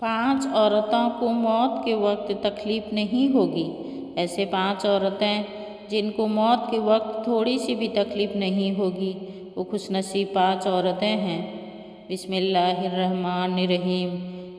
5 औरतों को मौत के वक्त तकलीफ़ नहीं होगी। ऐसे 5 औरतें जिनको मौत के वक्त थोड़ी सी भी तकलीफ़ नहीं होगी, वो खुशनसीब 5 औरतें हैं। बिस्मिल्लाहिर्रहमानिर्रहीम।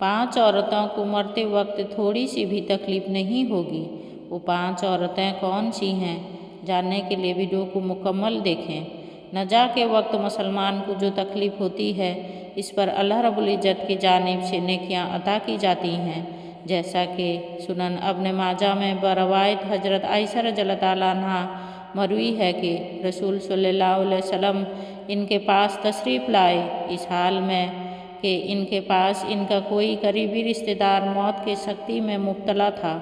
5 औरतों को मरते वक्त थोड़ी सी भी तकलीफ़ नहीं होगी। वो 5 औरतें कौन सी हैं, जानने के लिए वीडियो को मुकम्मल देखें। नजा के वक्त मुसलमान को जो तकलीफ़ होती है, इस पर अल्लाह रब्बुल इज़्ज़त की जानिब से नेकियां अता की जाती हैं। जैसा कि सुनन इब्न माजा में बरवायत हज़रत आयशा रज़ियल्लाहु ताला अन्हा मरवी है कि रसूल सल्लल्लाहु अलैहि वसल्लम इनके पास तशरीफ़ लाए, इस हाल में कि इनके पास इनका कोई करीबी रिश्तेदार मौत के सख्ती में मुब्तला था।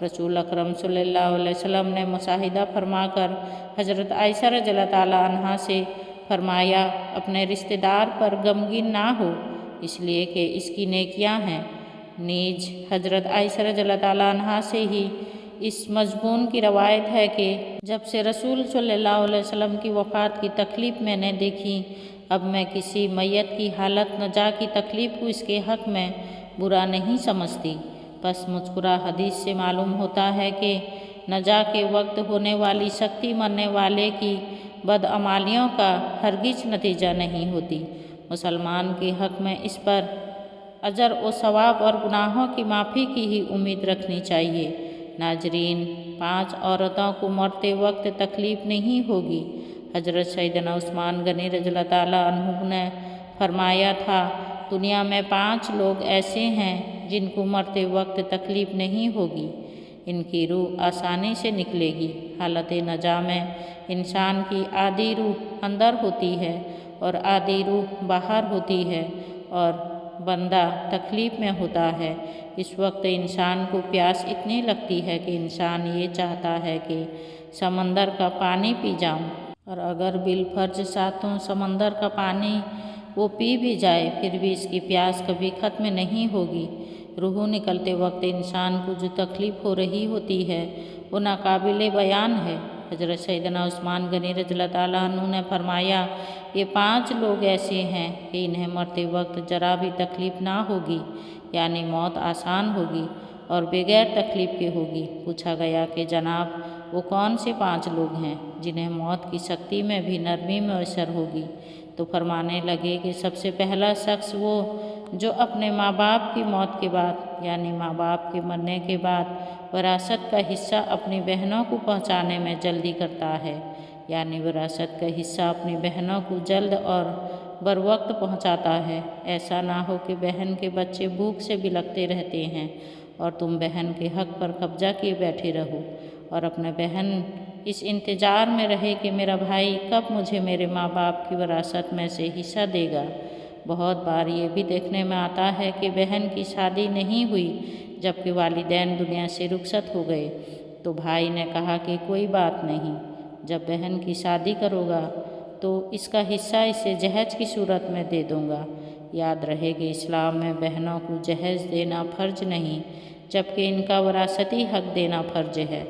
रसूल अकरम सल्लल्लाहु अलैहि वसल्लम ने मुशाहिदा फरमाकर हज़रत आयशा रज़ियल्लाहु ताला अन्हा से फरमाया, अपने रिश्तेदार पर गमगीन ना हो, इसलिए कि इसकी नेकियां हैं। नीज हज़रत आयशा रज़ियल्लाहु ताला अन्हा से ही इस मज़मून की रवायत है कि जब से रसूल सल्लल्लाहु अलैहि वसल्लम की वफ़ात की तकलीफ़ मैंने देखी, अब मैं किसी मैयत की हालत नजा की तकलीफ़ को इसके हक़ में बुरा नहीं समझती। बस मुज़कुरा हदीस से मालूम होता है कि नजा के वक्त होने वाली सख्ती मरने वाले की बदअमालियों का हरगिज नतीजा नहीं होती। मुसलमान के हक़ में इस पर अजर व सवाब और गुनाहों की माफ़ी की ही उम्मीद रखनी चाहिए। नाजरीन, 5 औरतों को मरते वक्त तकलीफ़ नहीं होगी। हज़रत सैयदना उस्मान गनी रज़ियल्लाहु ताला अन्हु ने फरमाया था, दुनिया में 5 लोग ऐसे हैं जिनको मरते वक्त तकलीफ़ नहीं होगी। इनकी रूह आसानी से निकलेगी। हालत नजा में इंसान की आधी रूह अंदर होती है और आधी रूह बाहर होती है और बंदा तकलीफ़ में होता है। इस वक्त इंसान को प्यास इतनी लगती है कि इंसान ये चाहता है कि समंदर का पानी पी जाऊं, और अगर बिलफर्ज सातों समंदर का पानी वो पी भी जाए, फिर भी इसकी प्यास कभी ख़त्म नहीं होगी। रूह निकलते वक्त इंसान को जो तकलीफ़ हो रही होती है, वो नाकाबिले बयान है। हज़रत सैयदना उस्मान गनी रज़ियल्लाहु ताला अन्हु ने फरमाया, ये 5 लोग ऐसे हैं कि इन्हें मरते वक्त जरा भी तकलीफ़ ना होगी, यानी मौत आसान होगी और बगैर तकलीफ़ के होगी। पूछा गया कि जनाब, वो कौन से 5 लोग हैं जिन्हें मौत की सख्ती में भी नरमी मैसर होगी? तो फरमाने लगे कि सबसे पहला शख्स वो जो अपने माँ बाप की मौत के बाद, यानी माँ बाप के मरने के बाद विरासत का हिस्सा अपनी बहनों को पहुँचाने में जल्दी करता है, यानी विरासत का हिस्सा अपनी बहनों को जल्द और बर वक्त पहुँचाता है। ऐसा ना हो कि बहन के बच्चे भूख से बिलखते रहते हैं और तुम बहन के हक़ पर कब्जा किए बैठे रहो और अपने बहन इस इंतज़ार में रहे कि मेरा भाई कब मुझे मेरे माँ बाप की विरासत में से हिस्सा देगा। बहुत बार ये भी देखने में आता है कि बहन की शादी नहीं हुई जबकि वालिदैन दुनिया से रुखसत हो गए, तो भाई ने कहा कि कोई बात नहीं, जब बहन की शादी करोगा तो इसका हिस्सा इसे जहेज की सूरत में दे दूँगा। याद रहे कि इस्लाम में बहनों को जहेज देना फ़र्ज नहीं, जबकि इनका विरासती हक़ देना फ़र्ज है।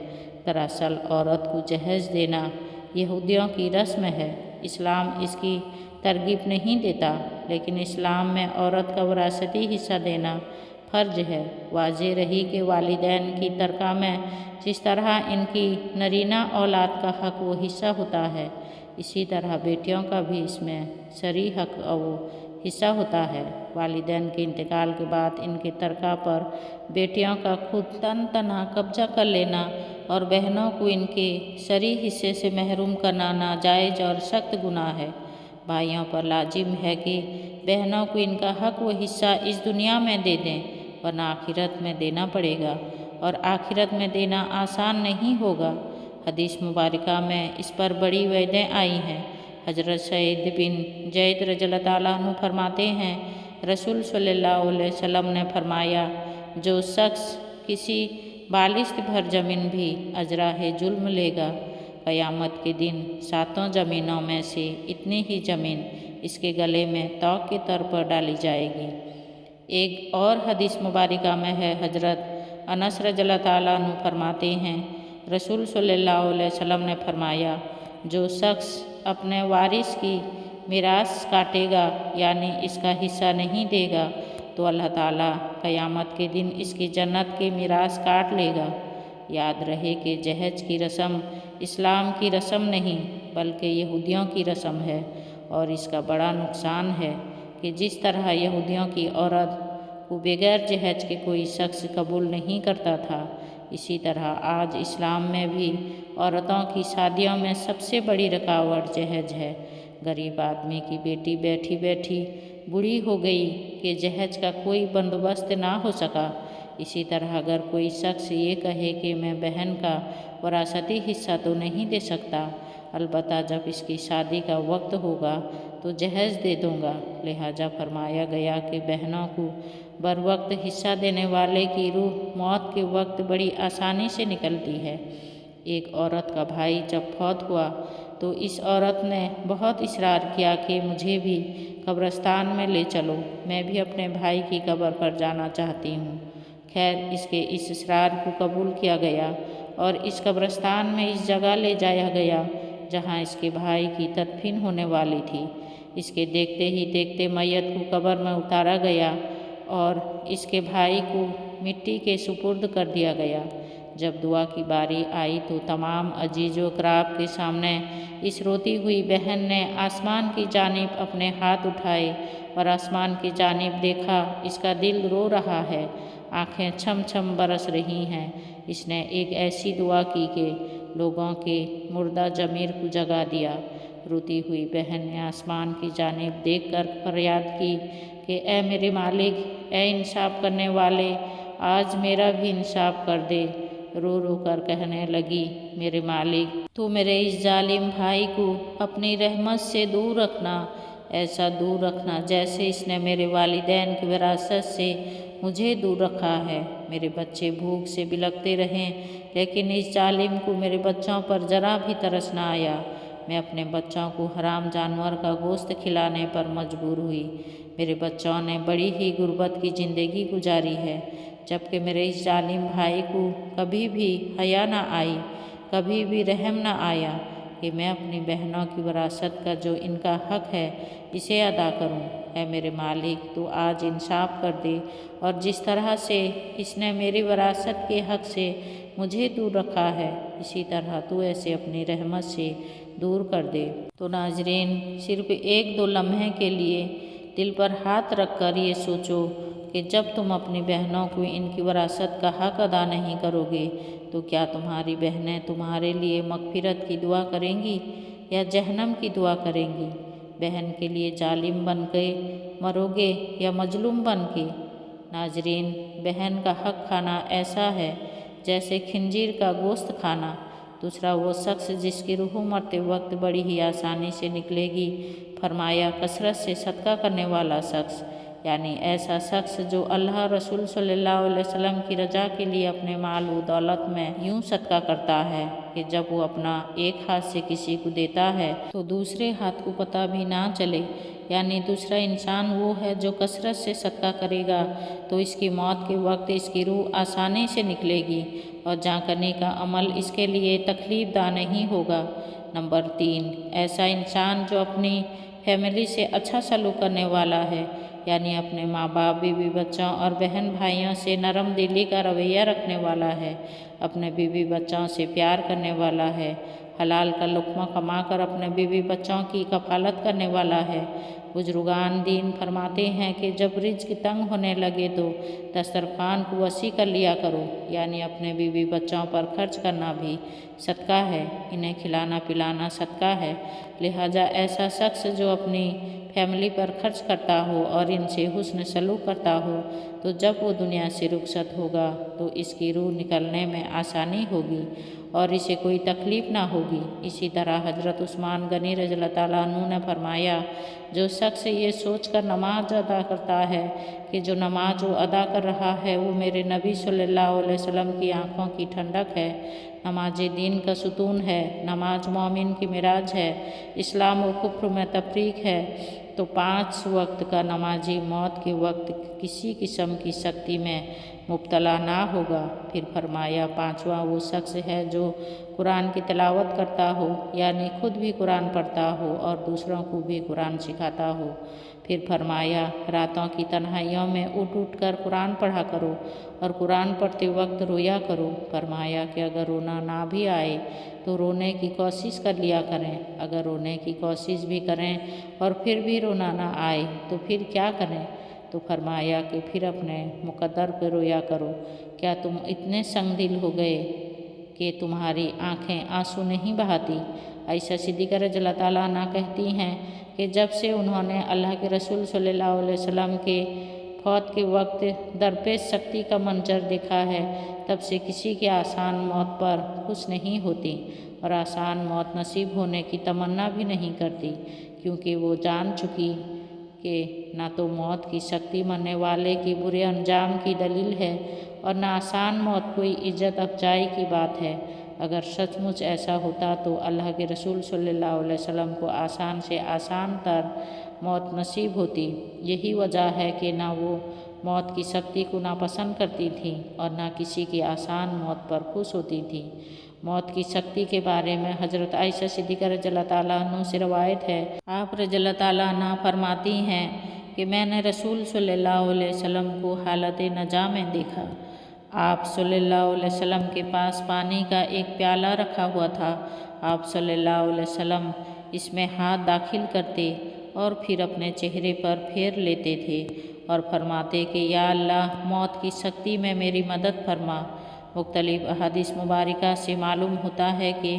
दरअसल औरत को जहेज देना यहूदियों की रस्म है। इस्लाम इसकी तरगीब नहीं देता, लेकिन इस्लाम में औरत का विरासती हिस्सा देना फ़र्ज है। वाज़े रही कि वालिदैन की तरका में जिस तरह इनकी नरीना औलाद का हक़ वो हिस्सा होता है, इसी तरह बेटियों का भी इसमें शरई हक़ वो हिस्सा होता है। वालिदैन के इंतकाल के बाद इनके तरका पर बेटियों का खुद तन तना कब्जा कर लेना और बहनों को इनके शरई हिस्से से महरूम करना नाजायज़ और सख्त गुनाह है। भाइयों पर लाजिम है कि बहनों को इनका हक़ व हिस्सा इस दुनिया में दे दें, वरना आखिरत में देना पड़ेगा और आखिरत में देना आसान नहीं होगा। हदीस मुबारका में इस पर बड़ी वजहें आई हैं। हज़रत सईद बिन ज़ैद रज़ियल्लाहु ताला अन्हु फरमाते हैं, रसूल सल्लल्लाहु अलैहि वसल्लम ने फरमाया, जो शख्स किसी बालिस्त भर ज़मीन भी अजराहे जुल्म लेगा, क़यामत के दिन 7 ज़मीनों में से इतनी ही ज़मीन इसके गले में तौक के तौर पर डाली जाएगी। एक और हदीस मुबारका में है, हज़रत अनस रज़ियल्लाहु ताला अन्हु फरमाते हैं, रसूल सल्लल्लाहु अलैहि वसल्लम ने फरमाया, जो शख्स अपने वारिस की मिरास काटेगा, यानी इसका हिस्सा नहीं देगा, तो अल्लाह ताला क़यामत के दिन इसकी जन्नत के मिरास काट लेगा। याद रहे कि जहेज की रस्म इस्लाम की रस्म नहीं बल्कि यहूदियों की रस्म है और इसका बड़ा नुकसान है कि जिस तरह यहूदियों की औरत को बगैर जहेज के कोई शख्स कबूल नहीं करता था, इसी तरह आज इस्लाम में भी औरतों की शादियों में सबसे बड़ी रुकावट जहेज है। गरीब आदमी की बेटी बैठी बैठी बूढ़ी हो गई कि जहेज का कोई बंदोबस्त ना हो सका। इसी तरह अगर कोई शख्स ये कहे कि मैं बहन का वरासती हिस्सा तो नहीं दे सकता, अलबत्ता जब इसकी शादी का वक्त होगा तो जहेज दे दूंगा। लिहाजा फरमाया गया कि बहनों को बर वक्त हिस्सा देने वाले की रूह मौत के वक्त बड़ी आसानी से निकलती है। एक औरत का भाई जब फौत हुआ तो इस औरत ने बहुत इसरार किया कि मुझे भी कब्रिस्तान में ले चलो, मैं भी अपने भाई की कब्र पर जाना चाहती हूँ। खैर इसके इस इसरार को कबूल किया गया और इस कब्रिस्तान में इस जगह ले जाया गया जहाँ इसके भाई की तदफीन होने वाली थी। इसके देखते ही देखते मैयत को कब्र में उतारा गया और इसके भाई को मिट्टी के सुपुर्द कर दिया गया। जब दुआ की बारी आई तो तमाम अजीज़ो कराब के सामने इस रोती हुई बहन ने आसमान की जानिब अपने हाथ उठाए और आसमान की जानिब देखा। इसका दिल रो रहा है, आँखें छम छम बरस रही हैं। इसने एक ऐसी दुआ की कि लोगों के मुर्दा ज़मीर को जगा दिया। रोती हुई बहन ने आसमान की जानिब देखकर फरियाद की कि ए मेरे मालिक, ए इंसाफ करने वाले, आज मेरा भी इंसाफ कर दे। रो रो कर कहने लगी, मेरे मालिक तू मेरे इस जालिम भाई को अपनी रहमत से दूर रखना, ऐसा दूर रखना जैसे इसने मेरे वालिदैन की विरासत से मुझे दूर रखा है। मेरे बच्चे भूख से बिलखते रहें लेकिन इस जालिम को मेरे बच्चों पर ज़रा भी तरस ना आया। मैं अपने बच्चों को हराम जानवर का गोश्त खिलाने पर मजबूर हुई। मेरे बच्चों ने बड़ी ही गुर्बत की ज़िंदगी गुजारी है, जबकि मेरे इस जालिम भाई को कभी भी हया ना आई, कभी भी रहम ना आया कि मैं अपनी बहनों की विरासत का जो इनका हक है इसे अदा करूं। ऐ मेरे मालिक, तू आज इंसाफ कर दे और जिस तरह से इसने मेरी विरासत के हक से मुझे दूर रखा है, इसी तरह तू ऐसे अपनी रहमत से दूर कर दे। तो नाजरीन, सिर्फ एक दो लम्हे के लिए दिल पर हाथ रख कर ये सोचो कि जब तुम अपनी बहनों को इनकी विरासत का हक अदा नहीं करोगे तो क्या तुम्हारी बहनें तुम्हारे लिए मग़फ़िरत की दुआ करेंगी या जहन्नम की दुआ करेंगी? बहन के लिए जालिम बन के मरोगे या मजलूम बन के? नाजरीन, बहन का हक खाना ऐसा है जैसे खिंजीर का गोश्त खाना। दूसरा वो शख्स जिसकी रूह मरते वक्त बड़ी ही आसानी से निकलेगी, फरमाया कसरत से सदका करने वाला शख्स, यानी ऐसा शख्स जो अल्लाह रसूल सल्लल्लाहु अलैहि वसल्लम की रजा के लिए अपने माल व दौलत में यूँ सदका करता है कि जब वो अपना एक हाथ से किसी को देता है तो दूसरे हाथ को पता भी ना चले। यानी दूसरा इंसान वो है जो कसरत से सदका करेगा तो इसकी मौत के वक्त इसकी रूह आसानी से निकलेगी और जांकने का अमल इसके लिए तकलीफ दा नहीं होगा। नंबर 3, ऐसा इंसान जो अपनी फैमिली से अच्छा सलूक करने वाला है, यानी अपने माँ बाप, बीवी बच्चों और बहन भाइयों से नरम दिली का रवैया रखने वाला है, अपने बीवी बच्चों से प्यार करने वाला है, हलाल का लुक़्मा कमाकर अपने बीवी बच्चों की कफ़ालत करने वाला है। बुजुर्गान दीन फरमाते हैं कि जब रिज़्क़ तंग होने लगे तो दस्तरखान को वसी कर लिया करो, यानी अपने बीवी बच्चों पर खर्च करना भी सदका है, इन्हें खिलाना पिलाना सदका है। लिहाजा ऐसा शख्स जो अपनी फैमिली पर खर्च करता हो और इनसे हुस्न सलूक करता हो तो जब वो दुनिया से रुखसत होगा तो इसकी रूह निकलने में आसानी होगी और इसे कोई तकलीफ़ ना होगी। इसी तरह हज़रत उस्मान गनी रज़ियल्लाहु ताला अन्हु ने फरमाया, जो शख्स ये सोच कर नमाज अदा करता है कि जो नमाज वो अदा कर रहा है वो मेरे नबी सल्लल्लाहु अलैहि वसल्लम की आँखों की ठंडक है, नमाज दीन का सुतून है, नमाज मोमिन की मिराज है, इस्लाम व कुफ्र में तफरीक है, तो 5 वक्त का नमाजी मौत के वक्त किसी किस्म की सख्ती में मुब्तला ना होगा। फिर फरमाया, 5वां वो शख्स है जो कुरान की तिलावत करता हो, यानी खुद भी कुरान पढ़ता हो और दूसरों को भी कुरान सिखाता हो। फिर फरमाया, रातों की तन्हाइयों में उठ उठ कर कुरान पढ़ा करो और कुरान पढ़ते वक्त रोया करो। फरमाया कि अगर रोना ना भी आए तो रोने की कोशिश कर लिया करें। अगर रोने की कोशिश भी करें और फिर भी रोना ना आए तो फिर क्या करें? तो फरमाया कि फिर अपने मुकद्दर पे रोया करो। क्या तुम इतने संगदिल हो गए कि तुम्हारी आँखें आंसू नहीं बहाती? आयशा सिद्दीक़ा रज़ियल्लाहु ताला अन्हा कहती हैं कि जब से उन्होंने अल्लाह के रसूल सल्लल्लाहु अलैहि वसल्लम के फौत के वक्त दरपेश सख्ती का मंजर देखा है, तब से किसी की आसान मौत पर खुश नहीं होती और आसान मौत नसीब होने की तमन्ना भी नहीं करती, क्योंकि वो जान चुकी कि ना तो मौत की सख्ती मरने वाले की बुरे अंजाम की दलील है और ना आसान मौत कोई इज्जत अफजाई की बात है। अगर सचमुच ऐसा होता तो अल्लाह के रसूल सल्लल्लाहु अलैहि वसल्लम को आसान से आसान तर मौत नसीब होती। यही वजह है कि ना वो मौत की सख्ती को नापसंद करती थी और ना किसी की आसान मौत पर खुश होती थी। मौत की सख्ती के बारे में हज़रत आयशा सिद्दीक़ा रज़ियल्लाहु ताला अन्हा से रवायत है। आप रज़ियल्लाहु ताला अन्हा फरमाती हैं कि मैंने रसूल सल्लल्लाहु अलैहि वसल्लम को हालत नजा में देखा। आप सल्लल्लाहु अलैहि वसल्लम के पास पानी का एक प्याला रखा हुआ था। आप सल्लल्लाहु अलैहि वसल्लम इसमें हाथ दाखिल करते और फिर अपने चेहरे पर फेर लेते थे और फरमाते कि या अल्लाह, मौत की सख्ती में मेरी मदद फरमा। मुख्तलिफ अहादीस मुबारका से मालूम होता है कि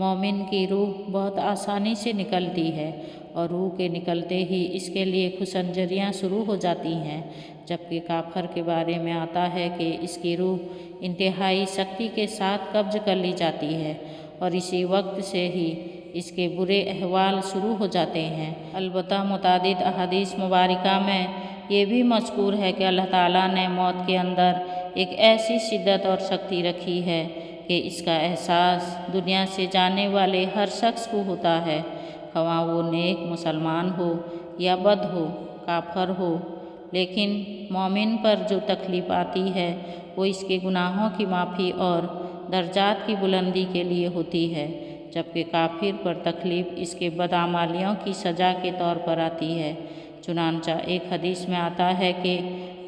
मोमिन की रूह बहुत आसानी से निकलती है और रूह के निकलते ही इसके लिए खुशंजरियाँ शुरू हो जाती हैं, जबकि काफर के बारे में आता है कि इसकी रूह इंतहाई सख्ती के साथ कब्ज कर ली जाती है और इसी वक्त से ही इसके बुरे अहवाल शुरू हो जाते हैं। अलबत्ता मुतादिद अहादीस मुबारका में ये भी मज़कूर है कि अल्लाह ताला ने मौत के अंदर एक ऐसी शिद्दत और सख्ती रखी है कि इसका एहसास दुनिया से जाने वाले हर शख्स को होता है, ख्वाह वो नेक मुसलमान हो या बद हो, काफर हो। लेकिन मोमिन पर जो तकलीफ़ आती है वो इसके गुनाहों की माफ़ी और दर्जात की बुलंदी के लिए होती है, जबकि काफिर पर तकलीफ़ इसके बदआमालियों की सज़ा के तौर पर आती है। चुनांचा एक हदीस में आता है कि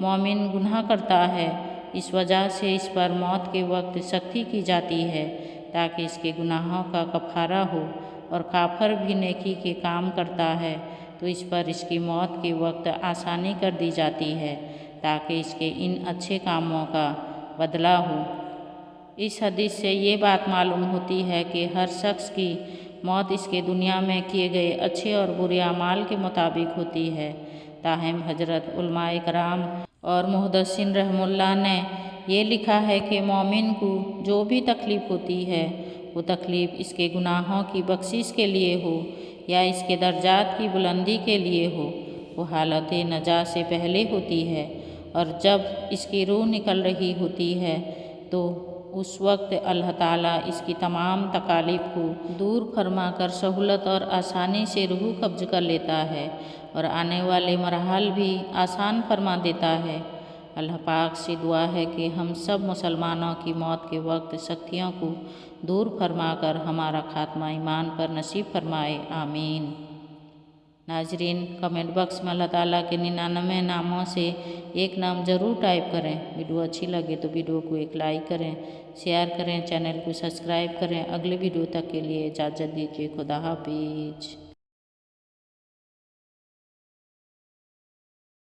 मोमिन गुनाह करता है, इस वजह से इस पर मौत के वक्त सख्ती की जाती है ताकि इसके गुनाहों का कफ़ारा हो, और काफर भी नेकी के काम करता है तो इस पर इसकी मौत के वक्त आसानी कर दी जाती है ताकि इसके इन अच्छे कामों का बदला हो। इस हदीस से ये बात मालूम होती है कि हर शख्स की मौत इसके दुनिया में किए गए अच्छे और बुरे अमाल के मुताबिक होती है। ताहम हजरत उलमाए कराम और मुहद्दिसीन रहमुल्लाह ने ये लिखा है कि मोमिन को जो भी तकलीफ़ होती है वो तकलीफ़ इसके गुनाहों की बख्शिश के लिए हो या इसके दर्जात की बुलंदी के लिए हो, वो हालत नजा से पहले होती है, और जब इसकी रूह निकल रही होती है तो उस वक्त अल्लाह ताला इसकी तमाम तकालीफ़ को दूर फरमा कर सहूलत और आसानी से रूह कब्ज कर लेता है और आने वाले मरहल भी आसान फरमा देता है। अल्लाह पाक से दुआ है कि हम सब मुसलमानों की मौत के वक्त सख्तियों को दूर फरमा कर हमारा खात्मा ईमान पर नसीब फरमाए, आमीन। नाजरीन, कमेंट बॉक्स में अल्लाह ताला के 99 नामों से एक नाम ज़रूर टाइप करें। वीडियो अच्छी लगे तो वीडियो को एक लाइक करें, शेयर करें, चैनल को सब्सक्राइब करें। अगले वीडियो तक के लिए इजाज़त दीजिए। खुदा हाफिज।